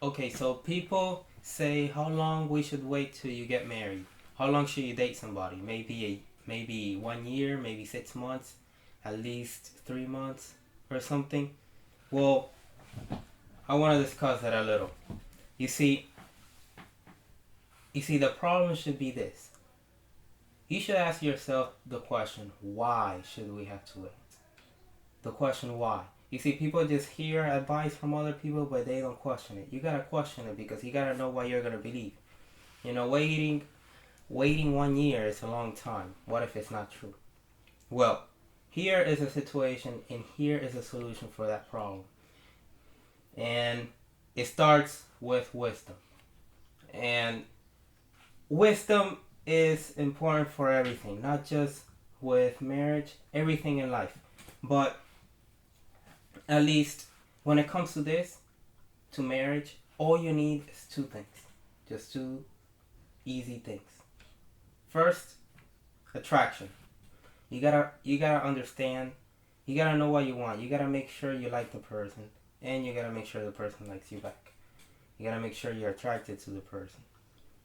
Okay, so people say how long we should wait till you get married. How long should you date somebody? Maybe 1 year, maybe 6 months, at least 3 months or something. Well, I want to discuss that a little. You see, the problem should be this. You should ask yourself the question, why should we have to wait? The question why. You see, people just hear advice from other people, but they don't question it. You gotta question it because you gotta know what you're gonna believe. Waiting 1 year is a long time. What if it's not true? Well, here is a situation, and here is a solution for that problem. And it starts with wisdom. And wisdom is important for everything, not just with marriage, everything in life. But at least when it comes to this, to marriage, all you need is two things. Just two easy things. First, attraction. You gotta understand, you gotta know what you want. You gotta make sure you like the person, and you gotta make sure the person likes you back. You gotta make sure you're attracted to the person.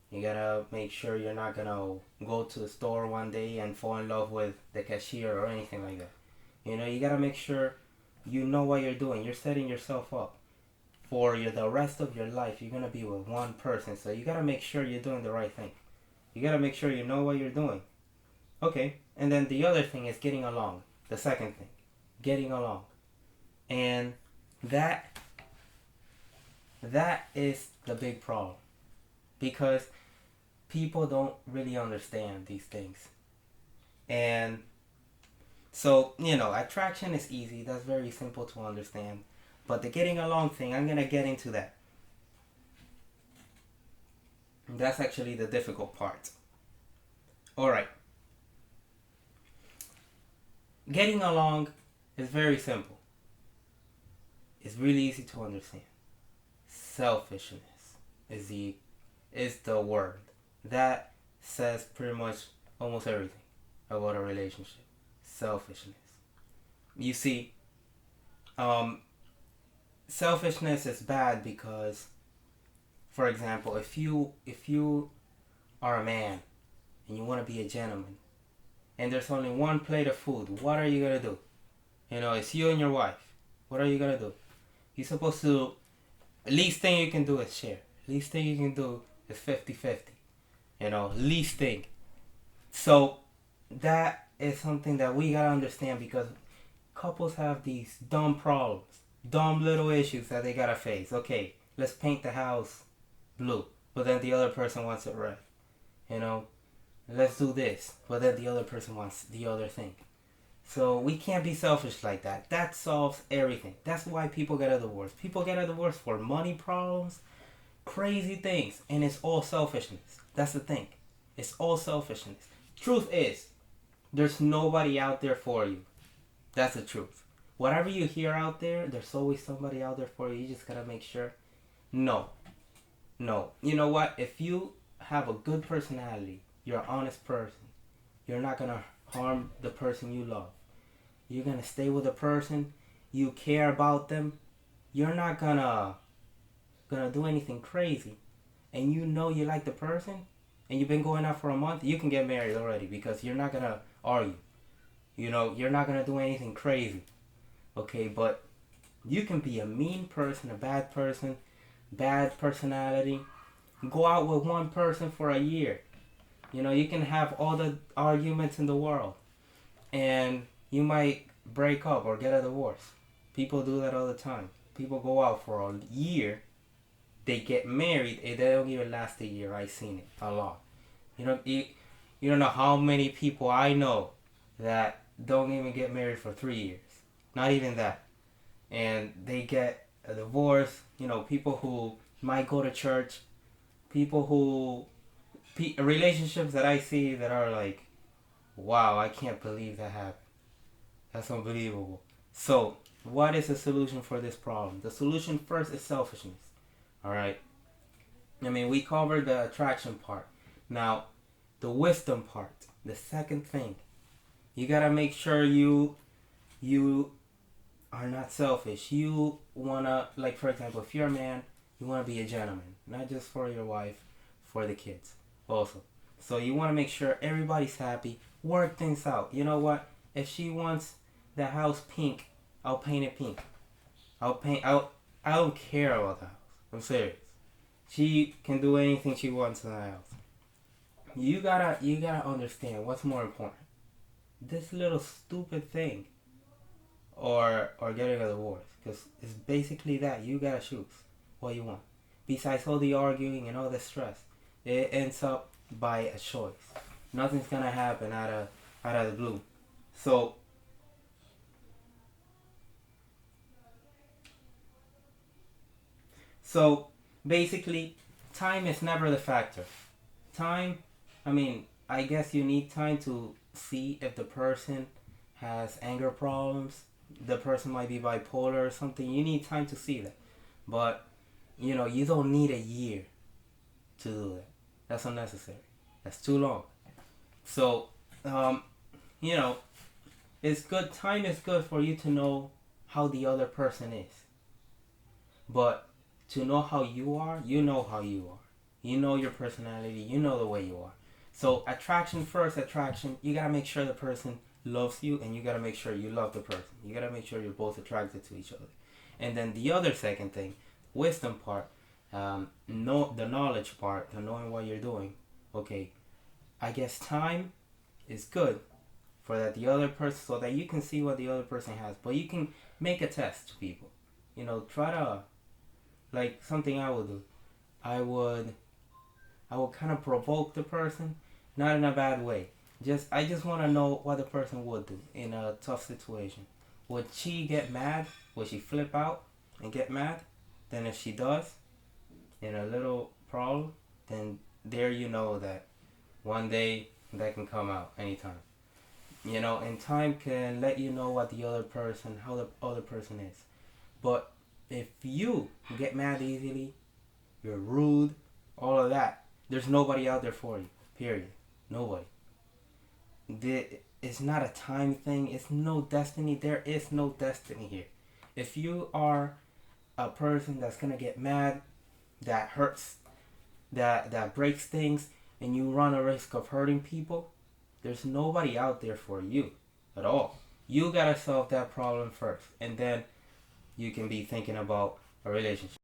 You gotta make sure you're not gonna go to the store one day and fall in love with the cashier or anything like that. You gotta make sure you know what you're doing. You're setting yourself up for the rest of your life. You're gonna be with one person, so you gotta make sure you're doing the right thing. You gotta make sure you know what you're doing. Okay, and then the other thing is getting along. The second thing, getting along, and that is the big problem because people don't really understand these things. And so, attraction is easy. That's very simple to understand. But the getting along thing, I'm going to get into that. That's actually the difficult part. Alright. Getting along is very simple. It's really easy to understand. Selfishness is the word. That says pretty much almost everything about a relationship. Selfishness. You see, selfishness is bad because, for example, if you are a man and you want to be a gentleman, and there's only one plate of food, what are you gonna do? It's you and your wife. What are you gonna do? You're supposed to. Least thing you can do is share. Least thing you can do is 50-50. Least thing. So that is something that we gotta understand because couples have these dumb problems, dumb little issues that they gotta face. Okay, let's paint the house blue, but then the other person wants it red. Let's do this, but then the other person wants the other thing. So we can't be selfish like that. That solves everything. That's why people get a divorce. People get a divorce for money problems, crazy things, and it's all selfishness. That's the thing. It's all selfishness. Truth is, there's nobody out there for you. That's the truth. Whatever you hear out there, there's always somebody out there for you. You just gotta make sure. No. You know what? If you have a good personality, you're an honest person, you're not gonna harm the person you love. You're gonna stay with the person. You care about them. You're not gonna do anything crazy. And you know you like the person, and you've been going out for a month. You can get married already because you're not gonna argue. You're not gonna do anything crazy. Okay, but you can be a mean person, a bad person, bad personality. Go out with one person for a year. You can have all the arguments in the world, and you might break up or get a divorce. People do that all the time. People go out for a year, they get married, and they don't even last a year. I've seen it a lot. You don't know how many people I know that don't even get married for 3 years. Not even that. And they get a divorce. People who might go to church. People who... relationships that I see that are like, wow, I can't believe that happened. That's unbelievable. So, what is the solution for this problem? The solution first is selfishness. Alright? We covered the attraction part. Now, the wisdom part. The second thing. You gotta make sure you are not selfish. You wanna, like for example, if you're a man You want to be a gentleman, not just for your wife, for the kids also. So you want to make sure everybody's happy. Work things out. You know what? If she wants the house pink, I'll paint it pink. I'll paint. I don't care about the house. I'm serious. She can do anything she wants in the house. You gotta understand what's more important. This little stupid thing, or getting a divorce, because it's basically that. You gotta choose what you want. Besides all the arguing and all the stress, it ends up by a choice. Nothing's gonna happen out of the blue. So so basically, time is never the factor. Time, I mean, I guess you need time to see if the person has anger problems. The person might be bipolar or something. You need time to see that. But, you don't need a year to do that. That's unnecessary. That's too long. So, um, you know, it's good. Time is good for you to know how the other person is. But to know how you are, you know how you are. You know your personality. You know the way you are. So attraction first, attraction. You gotta make sure the person loves you, and you gotta make sure you love the person. You gotta make sure you're both attracted to each other. And then the other second thing, wisdom part, know the knowledge part, the knowing what you're doing. Okay, I guess time is good for that the other person, so that you can see what the other person has. But you can make a test to people. Try to, like, something I would do. I would I would kind of provoke the person, not in a bad way. I just want to know what the person would do in a tough situation. Would she get mad? Would she flip out and get mad? Then if she does, in a little problem, then there you know that one day that can come out anytime. And time can let you know what the other person, how the other person is. But if you get mad easily, you're rude, all of that, there's nobody out there for you. Period. Nobody. It's not a time thing. It's no destiny. There is no destiny here. If you are a person that's gonna get mad, that hurts, that breaks things, and you run a risk of hurting people, there's nobody out there for you at all. You gotta solve that problem first, and then you can be thinking about a relationship.